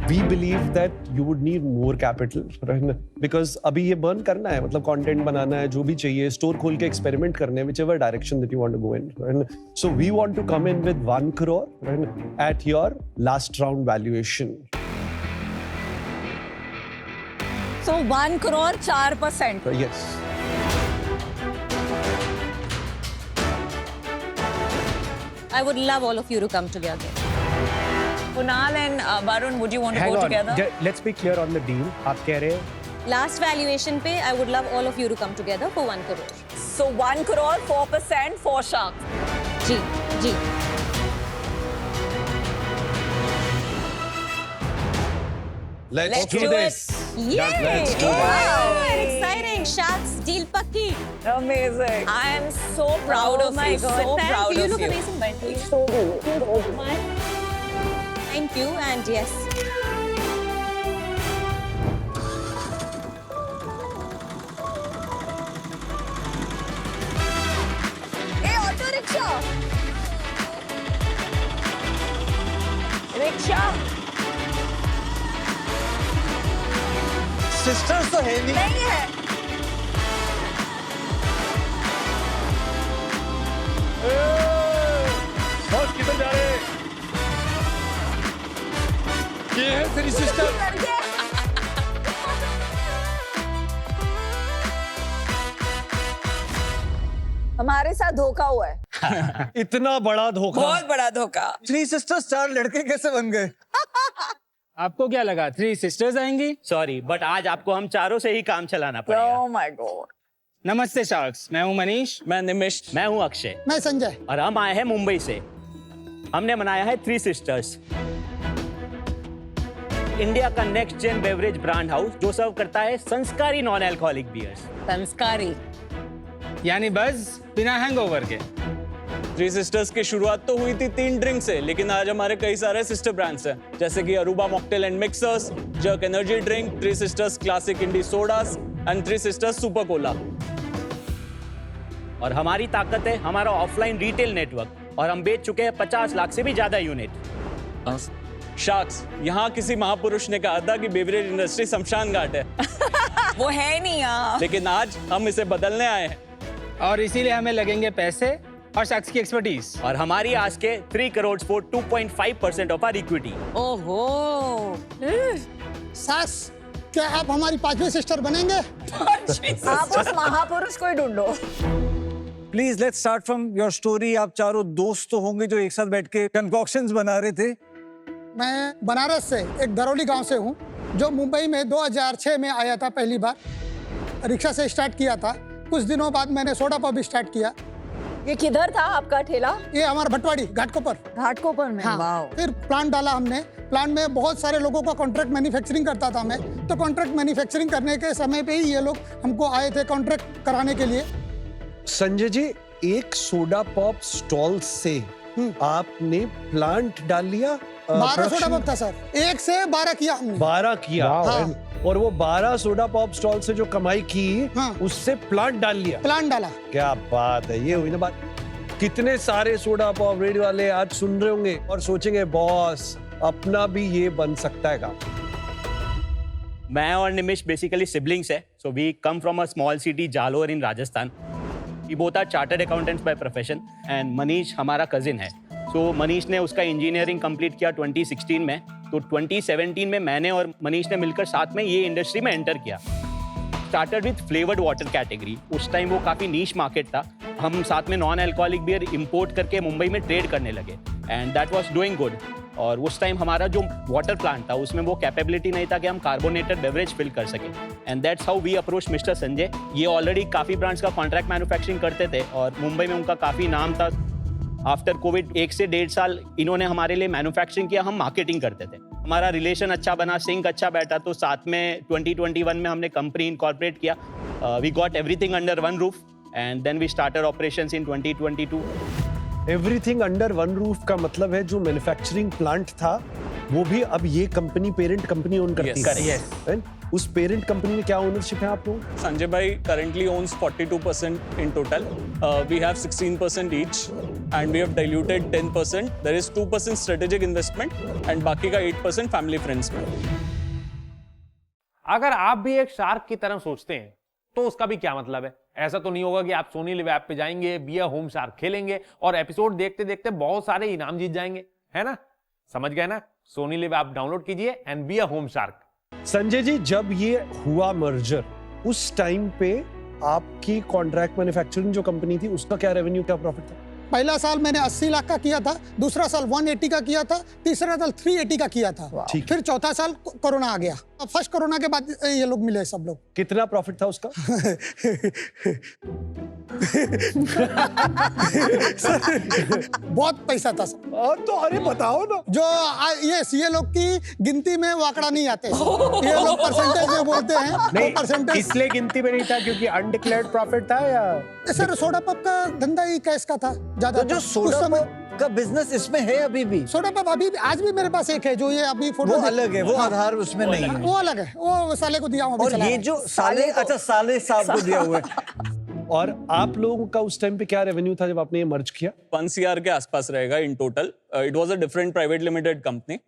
We believe that you would need more capital, right? Because अभी ये burn करना है, मतलब content बनाना है, जो भी चाहिए, store खोल के experiment करने, whichever direction that you want to go in. Right? So we want to come in with 1 crore, right, at your last round valuation. So 1 crore 4%. Yes. I would love all of you to come together. Kunal and Varun, would you want to Hang go on, together? let's be clear on the deal. आप कह रहे हैं Last valuation पे I would love all of you to come together for 1 crore. So 1 crore 4% for Shark. जी, जी। Let's do do this. Yay! Let's do Wow, exciting. Sharks deal पक्की। Amazing. I am so proud of my you. God. So Thank proud you. You of look you. amazing. Thank you, and yes. Hey, auto rickshaw. Rickshaw. Sisters तो है नहीं। नहीं है। Boss किधर जा रहे हैं? ये है थ्री सिस्टर। लड़के हमारे साथ धोखा हुआ है। इतना बड़ा धोखा। बहुत बड़ा धोखा। 3 सिस्टर्स 4 लड़के कैसे बन गए? आपको क्या लगा 3 सिस्टर्स आएंगी? सॉरी बट आज आपको हम चारों से ही काम चलाना पड़ेगा। Oh my God. नमस्ते शार्क्स, मैं हूं मनीष। मैं निमिष। मैं हूं अक्षय। मैं संजय। और हम आए हैं मुंबई से। हमने बनाया है 3 सिस्टर्स, इंडिया का next gen beverage brand house जो सर्व करता है संस्कारी नॉन अल्कोहलिक बियर्स। संस्कारी यानी बस बिना हैंगओवर के। 3 सिस्टर्स की शुरुआत तो हुई थी 3 ड्रिंक से, लेकिन आज हमारे कई सारे सिस्टर ब्रांड्स हैं, जैसे कि Aruba mocktail and mixers, jerk energy drink, 3 sisters classic indie sodas and 3 sisters super cola. और हमारी ताकत है हमारा ऑफलाइन रिटेल नेटवर्क, और हम बेच चुके हैं 50 लाख से भी ज्यादा यूनिट। शार्क्स, यहाँ किसी महापुरुष ने कहा था कि बेवरेज इंडस्ट्री शमशान घाट है। वो है नहीं यार। लेकिन आज हम इसे बदलने आए हैं। और इसीलिए हमें लगेंगे पैसे और शख्स की एक्सपर्टीज। और हमारी आज के 3 crore for 2.5% of our equity. ओहो। सास, क्या आप हमारी 5वीं सिस्टर बनेंगे? आप उस महापुरुष को ही ढूंढो। Please let's start from your story. आप चारों दोस्त तो होंगे जो एक साथ बैठ के कंकॉक्शंस बना रहे थे। मैं बनारस से एक दरौली गांव से हूँ, जो मुंबई में 2006 में आया था पहली बार। रिक्शा से स्टार्ट किया था, कुछ दिनों बाद मैंने सोडा पब स्टार्ट किया। ये किधर था आपका ठेला? ये हमारा भटवाड़ी घाटकोपर। घाटकोपर में। हाँ। फिर प्लांट डाला हमने। प्लांट में बहुत सारे लोगों का कॉन्ट्रैक्ट मैन्युफैक्चरिंग करता था मैं, तो कॉन्ट्रैक्ट मैन्युफैक्चरिंग करने के समय पे ही ये लोग हमको आए थे कॉन्ट्रैक्ट कराने के लिए। संजय जी, एक सोडा पॉप स्टॉल से आपने प्लांट डाल लिया? 12 सोडा पब था सर, 1 से 12 किया हमने। 12 किया। हाँ। और वो 12 सोडा पॉप स्टॉल से जो कमाई की, हाँ। उससे प्लांट डाल लिया। प्लांट डाला। क्या बात है, ये हुई ना बात। कितने सारे सोडा पॉप रेडी वाले आज सुन रहे होंगे और सोचेंगे बॉस अपना भी ये बन सकता है काम। मैं और निमिष बेसिकली सिबलिंग्स है, so we come from a small city Jalore in Rajasthan. We both are chartered accountants by profession and Manish हमारा कजिन है। सो मनीष ने उसका इंजीनियरिंग कंप्लीट किया 2016 में, तो 2017 में मैंने और मनीष ने मिलकर साथ में ये इंडस्ट्री में एंटर किया। Started with flavoured water category. उस टाइम वो काफ़ी नीश मार्केट था। हम साथ में नॉन अल्कोहलिक बियर इंपोर्ट करके मुंबई में ट्रेड करने लगे and that was doing good. और उस टाइम हमारा जो वाटर प्लांट था उसमें वो कैपेबिलिटी नहीं था कि हम कार्बोनेटेड बेवरेज फिल कर सकें, and that's how we approach mister Sanjay. ये ऑलरेडी काफ़ी ब्रांड्स का कॉन्ट्रैक्ट मैन्युफैक्चरिंग करते थे और मुंबई में उनका काफ़ी नाम था। आफ्टर कोविड 1 से 1.5 साल इन्होंने हमारे लिए मैन्युफैक्चरिंग किया, हम मार्केटिंग करते थे। हमारा रिलेशन अच्छा बना, सिंक अच्छा बैठा, तो साथ में 2021 में हमने कंपनी इनकॉर्पोरेट किया। We got everything under one roof and then we started operations in 2022। Everything under one roof का मतलब है जो मैन्युफैक्चरिंग प्लांट था वो भी अब ये कंपनी पेरेंट कंपनी ओन करती है। Right? उस पेरेंट कंपनी में क्या ओनरशिप है आप लोग? संजय भाई currently owns 42% in total. We have 16% each and we have diluted 10%. There is 2% strategic investment and बाकी का 8% family friends में। अगर आप भी एक शार्क की तरह सोचते हैं तो उसका भी क्या मतलब है? ऐसा तो नहीं होगा कि आप सोनी लिव ऐप पे जाएंगे, बी अ होम शार्क खेलेंगे और एपिसोड देखते देखते बहुत सारे इनाम जीत जाएंगे, है ना? समझ गए ना? सोनी लिव ऐप डाउनलोड कीजिए and be a home shark. Sanjay ji, जब ये हुआ मर्जर, उस टाइम पे आपकी कॉन्ट्रैक्ट मैन्युफैक्चरिंग जो कंपनी थी उसका क्या रेवेन्यू, क्या प्रॉफिट था? पहला साल मैंने 80 लाख का किया था, दूसरा साल 180 का किया था, तीसरा साल 380 का किया था। फिर चौथा साल कोरोना आ गया। फर्स्ट कोरोना के बाद ये लोग मिले सब लोग। कितना प्रॉफिट था उसका? बहुत पैसा था सर। तो अरे बताओ ना। जो ये लोग की गिनती में वो आंकड़ा नहीं आते। ये लोग परसेंटेज में बोलते हैं। नहीं, परसेंटेज इसलिए गिनती में नहीं था क्योंकि अनडिक्लेयर्ड प्रॉफिट था या सर सोडा पब का धंधा ही कैश का था ज्यादा। तो जो सोडा पब का बिजनेस इसमें है अभी भी? सोडा पब अभी आज भी मेरे पास एक है, जो ये अभी फोटो वो अलग है, वो आधार उसमें नहीं है। वो अलग है, वो साले को दिया हूं। और ये जो साले, अच्छा साले साहब को दिया हुआ है। और आप लोगों का उस टाइम पे क्या रेवेन्यू था जब आपने ये मर्ज किया? 1 CR के आसपास रहेगा in total. It was a different private limited company.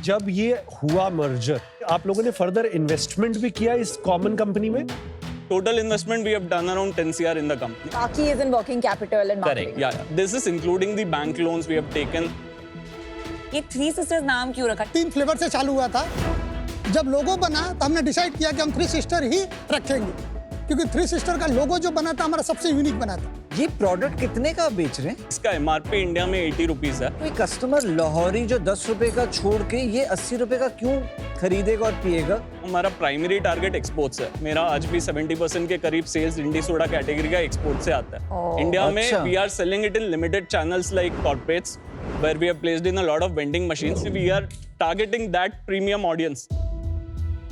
जब ये हुआ मर्जर, आप लोगों ने फर्दर इन्वेस्टमेंट भी किया इस कॉमन कंपनी में? Total investment we have done around 10 CR in the company. Taki is in working capital and marketing. Correct. Yeah. This is including the bank loans we have taken. ये three sisters नाम क्यों रखा? 3 flavour से चालू हुआ था। जब लोगो बना तो हमने डिसाइड किया कि हम 3 सिस्टर ही रखेंगे, क्योंकि 3 सिस्टर का लोगो जो बना था हमारा सबसे यूनिक बना था। ये प्रोडक्ट कितने का बेच रहे हैं? इसका MRP इंडिया में 80 रुपीज है। कोई कस्टमर लाहौरी जो 10 रुपए का छोड़ के ये 80 रुपए का क्यों खरीदेगा और पिएगा? हमारा प्राइमरी टारगेट एक्सपोर्ट्स है। मेरा आज भी 70% के करीब सेल्स इंडी सोडा कैटेगरी का एक्सपोर्ट से आता है। इंडिया में we are selling it in limited channels like corporates where we have placed in a lot of vending machines. We are targeting that premium audience.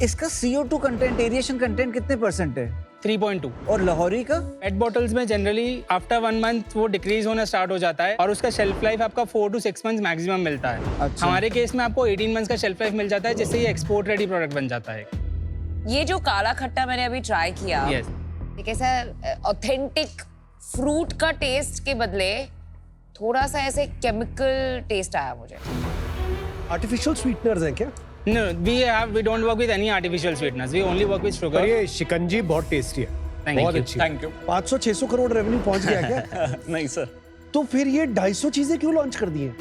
इसका CO2 content, aeration content कितने % है? 3.2। और लाहौरी का? पेट bottles में generally after 1 month वो decrease होना start हो जाता है और उसका शेल्फ लाइफ आपका 4 to 6 मंथ्स मैक्सिमम मिलता है। अच्छा। हमारे केस में आपको 18 मंथ्स का शेल्फ लाइफ मिल जाता है, जिससे ये एक्सपोर्ट रेडी प्रोडक्ट बन जाता है। ये जो काला खट्टा मैंने अभी ट्राई किया, Yes. एक ऐसा ऑथेंटिक फ्रूट का टेस्ट के बदले थोड़ा सा ऐसे केमिकल टेस्ट आया मुझे। आर्टिफिशियल स्वीटनर्स हैं क्या? No, we don't work with any artificial sweeteners. We only work with sugar. पर ये शिकंजी बहुत टेस्टी है, Thank बहुत you. अच्छी। Thank you. 500-600 करोड़ रेवेन्यू पहुंच गया क्या? नहीं सर। तो फिर ये 250 चीजें क्यों लॉन्च कर दी हैं?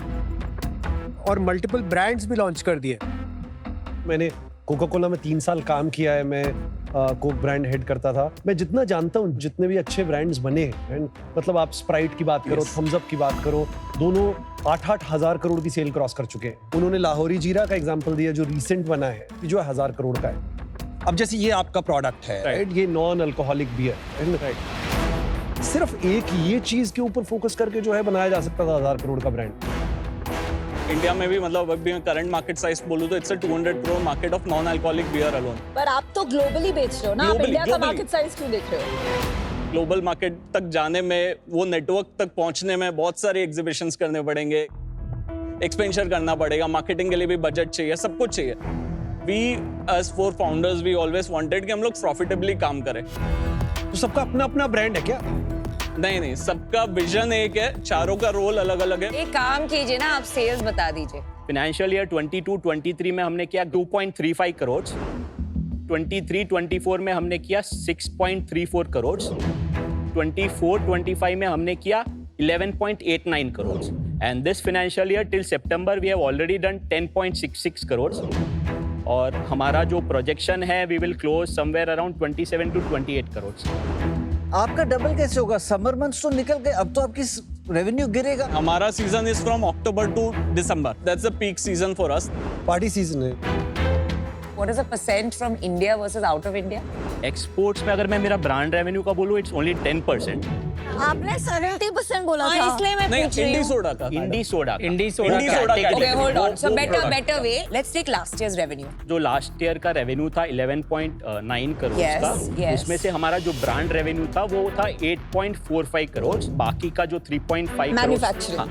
और मल्टीपल ब्रांड्स भी लॉन्च कर दिए। मैंने कोका कोला में 3 साल काम किया है, मैं कोक ब्रांड हेड करता था। मैं जितना जानता हूँ, जितने भी अच्छे ब्रांड्स बने हैं, एंड मतलब आप स्प्राइट की बात करो, थम्स अप की बात करो, दोनों 8-8 हजार करोड़ की सेल क्रॉस कर चुके हैं। उन्होंने लाहौरी जीरा का एग्जांपल दिया जो रिसेंट बना है, जो 1000 करोड़ का है। अब जैसे ये आपका प्रोडक्ट है, राइट? ये नॉन अल्कोहलिक बियर, राइट? सिर्फ एक ये चीज के ऊपर फोकस करके जो है बनाया जा सकता था 1000 करोड़ का ब्रांड। इंडिया में भी मतलब अभी मैं करंट मार्केट साइज बोलूं तो it's a 200 crore market of non alcoholic beer alone. पर आप तो ग्लोबली बेच रहे हो ना, आप इंडिया का मार्केट साइज क्यों देख रहे हो? ग्लोबल मार्केट तक जाने में, वो नेटवर्क तक पहुंचने में बहुत सारे एग्जीबिशंस करने पड़ेंगे, एक्सपेंशन करना पड़ेगा, मार्केटिंग के लिए भी बजट चाहिए, सब कुछ चाहिए। We as 4 founders we always wanted कि हम लोग प्रॉफिटेबली काम करें। तो सबका अपना अपना ब्रांड है क्या? नहीं, सबका विजन एक है, चारों का रोल अलग अलग है। एक काम कीजिए ना, आप सेल्स बता दीजिए। फाइनेंशियल ईयर 22-23 में हमने किया 2.35 करोड़, 23-24 में हमने किया 6.34 करोड़, 24-25 में हमने किया 11.89 crore, and this financial year till September we have already done 10.66 crore. और हमारा जो प्रोजेक्शन है, we will close somewhere around 27 to 28 crore. आपका डबल कैसे होगा? समर मंथ्स तो निकल गए, अब तो आपकी रेवेन्यू गिरेगा। हमारा season is from October to December, that's the peak season for us. Party season है। What is the percent from India versus out of India? Exports में अगर मैं मेरा ब्रांड रेवेन्यू का बोलूँ, इट्स ओनली 10%। आपने 70% बोला था। इसलिए मैं नहीं, पूछ रही इंडी हूँ। सोडा का। Indie soda indie soda Okay, hold on. So better way. Let's take last year's revenue. जो लास्ट ईयर का रेवेन्यू था 11.9 करोड़ Yes, का, yes. उसमें से हमारा जो ब्रांड रेवेन्यू था वो था 8.45 करोड़, बाकी का जो 3.5 Manufacturing.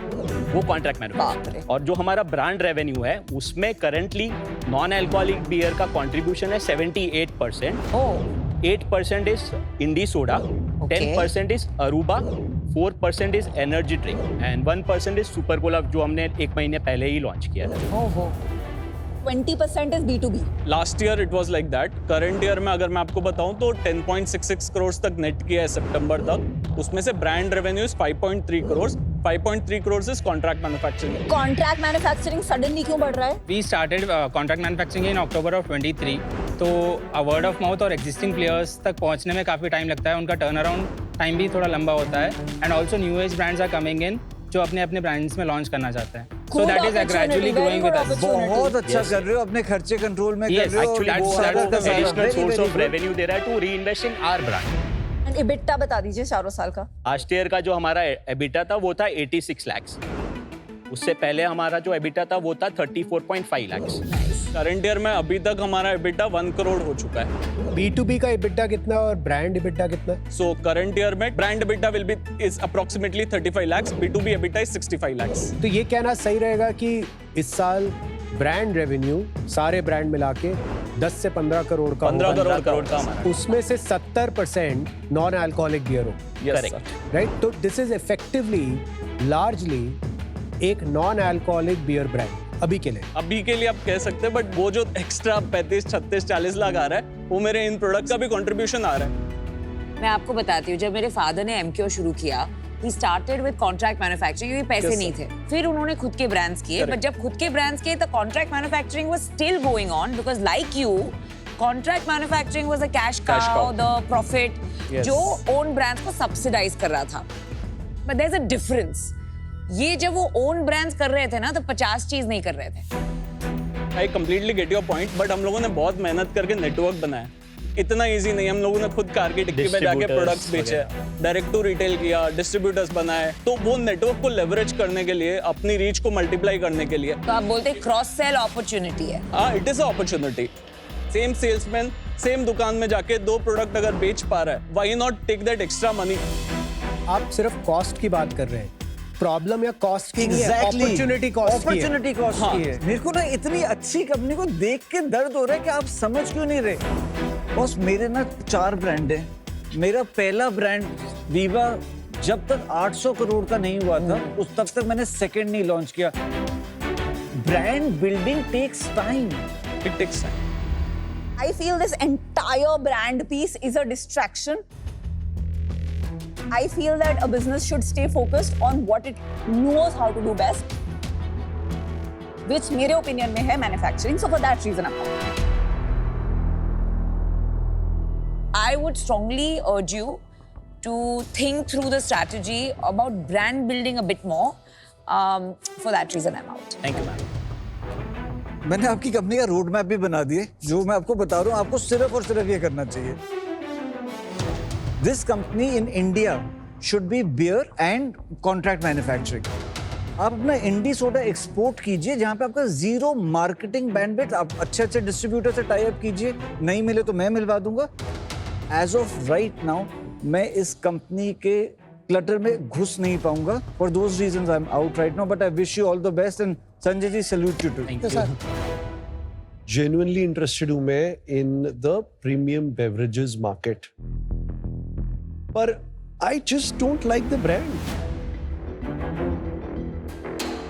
वो कॉन्ट्रैक्ट बाप रे। मैन्युफैक्चरिंग। और जो हमारा ब्रांड रेवेन्यू है उसमें करंटली नॉन अल्कोहलिक बियर का कंट्रीब्यूशन है 78%, Oh. 8% is indie soda, Okay. 10% is Aruba, 4% is energy drink and 1% is super cola, जो हमने 1 महीने पहले ही लॉन्च किया था। Oh. 20% is B2B. Last year it was like that. Current year में अगर मैं आपको बताऊं तो 10.66 करोड़ तक नेट किया है सितंबर तक। उसमें से brand revenue 5.3 crore, 5.3 crore is contract manufacturing. Contract manufacturing suddenly क्यों बढ़ रहा है? We started contract manufacturing in October of 23, तो वर्ड ऑफ माउथ और एग्जिस्टिंग प्लेयर्स तक पहुंचने में काफ़ी टाइम लगता है, उनका टर्न अराउंड टाइम भी थोड़ा लंबा होता है, and also new age brands are coming in जो अपने अपने ब्रांड्स में लॉन्च करना चाहते हैं। So that is gradually growing with us. बहुत अच्छा कर रहे हो, अपने खर्चे कंट्रोल में कर Yes, रहे हो। Actually, that's- वो that's the additional very, source very of good. revenue दे रहा है to reinvest in our brand। And EBITDA बता दीजिए चारों साल का। लास्ट ईयर का जो हमारा एबिटा था वो था 86 lakhs। उससे पहले हमारा जो एबिटा था वो था 34.5 lakhs। करंट ईयर में अभी तक हमारा एबिटा 1 करोड़ हो चुका है। B2B का EBITDA कितना है और ब्रांड EBITDA कितना है? सो करंट ईयर में brand EBITDA will be is approximately 35 lakhs, B2B EBITDA is 65 lakhs। तो ये कहना सही रहेगा कि इस साल ब्रांड रेवेन्यू सारे ब्रांड मिला के 10 से 15 करोड़ का 15 होगा। करोड़ का हमारा। उसमें से 70% नॉन अल्कोहलिक बियर हो, Correct। राइट? तो दिस इज इफेक्टिवली लार्जली एक नॉन अल्कोहलिक बियर ब्रांड। अभी के लिए। अभी के लिए आप कह सकते हैं, बट वो जो एक्स्ट्रा 35, 36, 40 लाख आ रहा है वो मेरे इन प्रोडक्ट का भी कंट्रीब्यूशन आ रहा है। मैं आपको बताती हूँ, जब मेरे फादर ने MQ शुरू किया, he started with contract manufacturing, क्योंकि पैसे नहीं थे। फिर उन्होंने खुद के ब्रांड्स किए, बट जब खुद के ब्रांड्स किए तो contract manufacturing was still going on because like you, contract manufacturing was a cash cow, the profit, जो own brands को subsidize कर रहा था। But there's a difference. ये जब वो own brands कर रहे थे ना, तो 50 चीज नहीं कर रहे थे। I completely get your point, but हम लोगों ने बहुत मेहनत करके नेटवर्क बनाया। इतना इजी नहीं, हम लोगों ने खुद कार की डिक्की पे जाके प्रोडक्ट्स बेचे, डायरेक्ट टू रिटेल किया, डिस्ट्रीब्यूटर्स बनाए, तो वो नेटवर्क को लेवरेज करने के लिए, अपनी रीच को मल्टीप्लाई करने के लिए। तो आप बोलते हैं क्रॉस सेल अपॉर्चुनिटी है। हाँ, it is a opportunity. Same salesman same दुकान में जाके 2 प्रोडक्ट अगर बेच पा रहा है, why not take that extra money? आप सिर्फ कॉस्ट की बात कर रहे हैं, प्रॉब्लम या कॉस्ट की नहीं है, Exactly. अपॉर्चुनिटी कॉस्ट की है। अपॉर्चुनिटी कॉस्ट की है। मेरे को ना इतनी अच्छी कंपनी को देख के दर्द हो रहा है कि आप समझ क्यों नहीं रहे। बॉस, मेरे ना 4 ब्रांड हैं। मेरा पहला ब्रांड वीवा जब तक 800 करोड़ का नहीं हुआ था, उस तब तक मैंने सेकंड नहीं लॉन्च किया। Brand building takes time. It takes time. I feel this entire brand piece is a distraction. I feel that a business should stay focused on what it knows how to do best, which मेरे opinion में है manufacturing. So for that reason, I'm out. I would strongly urge you to think through the strategy about brand building a bit more. For that reason, I'm out. Thank you ma'am. मैंने आपकी company का road map भी बना दिए, जो मैं आपको बता रहा हूँ, आपको सिर्फ और सिर्फ ये करना चाहिए। This company in India should be beer and contract manufacturing. आप अपना इंडी सोडा एक्सपोर्ट कीजिए, जहाँ पे आपका 0 मार्केटिंग बैंडविड्थ। आप अच्छे डिस्ट्रीब्यूटर से टाई अप कीजिए, नहीं मिले तो मैं मिलवा दूंगा। एज ऑफ राइट नाउ मैं इस कंपनी के क्लटर में घुस नहीं पाऊंगा। For those reasons I am out right now, but I wish you all the best and Sanjay ji, salute you too. Genuinely interested हूं मैं in the premium beverages market, पर I just don't like the brand.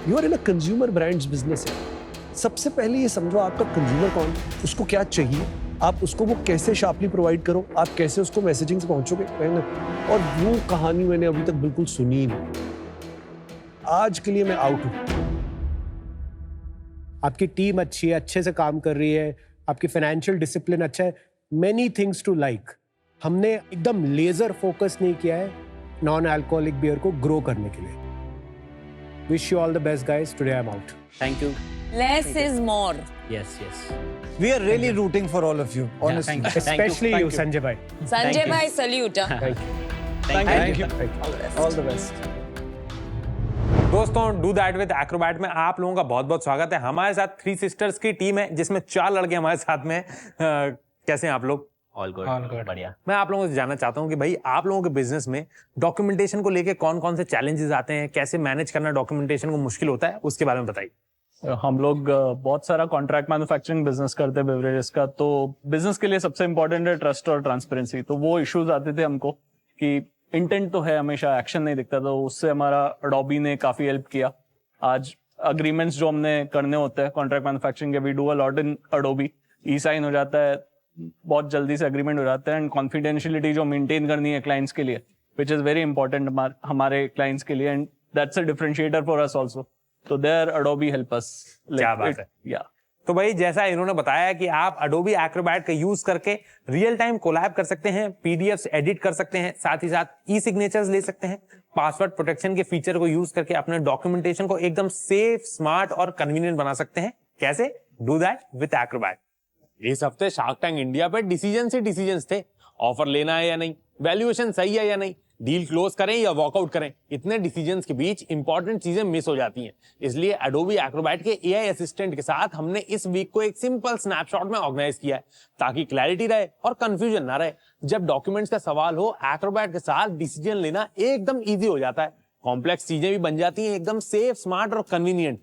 You are in a consumer brands business है। सबसे पहले ये समझो आपका consumer कौन, उसको क्या चाहिए, आप उसको वो कैसे शार्पली प्रोवाइड करो, आप कैसे उसको मैसेजिंग से पहुंचोगे। और वो कहानी मैंने अभी तक बिल्कुल सुनी ही नहीं। आज के लिए मैं आउट हूं। आपकी टीम अच्छी है, अच्छे से काम कर रही है, आपकी फाइनेंशियल डिसिप्लिन अच्छा है, मेनी थिंग्स टू लाइक। हमने एकदम लेजर फोकस नहीं किया है नॉन अल्कोहलिक बियर को ग्रो करने के लिए। Wish you all the best guys, today I am out. Thank you. Less is more. Yes yes. We are really rooting for all of you, honestly. thank you. Especially you, Sanjay bhai. Sanjay bhai, salute. Thank you. All the best. दोस्तों, do that with Acrobat में आप लोगों का बहुत बहुत स्वागत है। हमारे साथ 3 सिस्टर्स की टीम है, जिसमें 4 लड़के हमारे साथ में। कैसे हैं आप लोग? ऑल गुड, बढ़िया। मैं आप लोगों से जानना चाहता हूं कि भाई आप लोगों के बिजनेस में डॉक्यूमेंटेशन को लेके कौन कौन से चैलेंजेस आते हैं, कैसे मैनेज करना डॉक्यूमेंटेशन को मुश्किल होता है, उसके बारे में बताइए। हम लोग बहुत सारा कॉन्ट्रैक्ट मैन्युफैक्चरिंग बिजनेस करते हैं बेवरेजेस का, तो बिजनेस के लिए सबसे इंपॉर्टेंट है ट्रस्ट और ट्रांसपेरेंसी। तो वो इश्यूज आते थे हमको कि इंटेंट तो है हमेशा, एक्शन नहीं दिखता, तो उससे हमारा अडोबी ने काफी हेल्प किया। आज अग्रीमेंट्स जो हमने करने होते हैं कॉन्ट्रैक्ट मैन्युफैक्चरिंग के, we do a lot in Adobe, e sign हो जाता है, बहुत जल्दी से अग्रीमेंट हो जाता है। एंड कॉन्फिडेंशियलिटी जो मेंटेन करनी है क्लाइंट्स के लिए, विच इज वेरी इंपॉर्टेंट हमारे क्लाइंट्स के लिए, and that's a differentiator for us also. तो देयर अडोबी हेल्प अस। क्या बात है। या तो भाई जैसा इन्होंने बताया कि आप अडोबी एक्रोबैट का यूज करके रियल टाइम कोलैब कर सकते हैं, पीडीएफ्स एडिट कर सकते हैं, साथ ही साथ ई सिग्नेचर्स ले सकते हैं, पासवर्ड प्रोटेक्शन के फीचर को यूज करके अपने डॉक्यूमेंटेशन को एकदम सेफ, स्मार्ट और कन्वीनियंट बना सकते हैं। कैसे? Do that with Acrobat. इस हफ्ते शार्क टैंक इंडिया पे डिसीजन थे, ऑफर लेना है या नहीं, वैल्यूएशन सही है या नहीं, डील क्लोज करें या वॉकआउट करें। इतने डिसीजंस के बीच इंपॉर्टेंट चीजें मिस हो जाती हैं। इसलिए एडोबी एक्रोबैट के एआई असिस्टेंट के साथ हमने इस वीक को एक सिंपल स्नैपशॉट में ऑर्गेनाइज किया है, ताकि क्लैरिटी रहे और कंफ्यूजन ना रहे। जब डॉक्यूमेंट्स का सवाल हो, एक्रोबैट के साथ डिसीजन लेना एकदम ईजी हो जाता है। कॉम्प्लेक्स चीजें भी बन जाती हैं एकदम सेफ, स्मार्ट और कन्वीनियंट।